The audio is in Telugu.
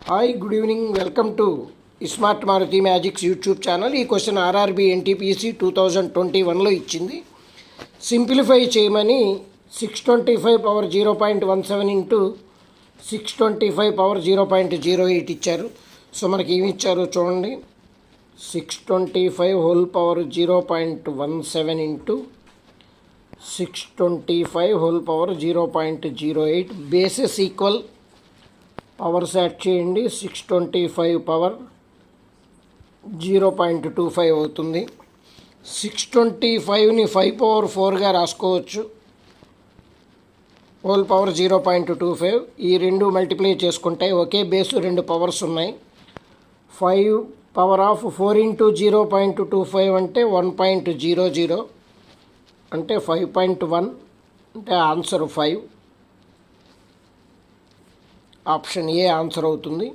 Hi, good evening. Welcome to smart Maruti magics YouTube channel. ఈ క్వశ్చన్ ఆర్ఆర్బీ ఎన్టీపీసీ 2021లో ఇచ్చింది. సింప్లిఫై చేయమని 625 పవర్ 0.17 ఇంటూ 625 పవర్ 0.08 ఇచ్చారు. సో మనకి ఏమి ఇచ్చారో చూడండి. 625 whole power 0.17 into 625 whole power 0.08 bases equal powers add చేయండి. 625 పవర్ 0.25 అవుతుంది. 625ని 5 పవర్ 4గా రాసుకోవచ్చు. హోల్ పవర్ 0.25 ఈ రెండు మల్టిప్లై చేసుకుంటే ఒకే బేసు రెండు పవర్స్ ఉన్నాయి. 5 పవర్ ఆఫ్ 4 ఇంటూ 0.25 అంటే 1.00 అంటే 5.1 అంటే ఆన్సర్ 5. ఆప్షన్ ఏ ఆన్సర్ అవుతుంది.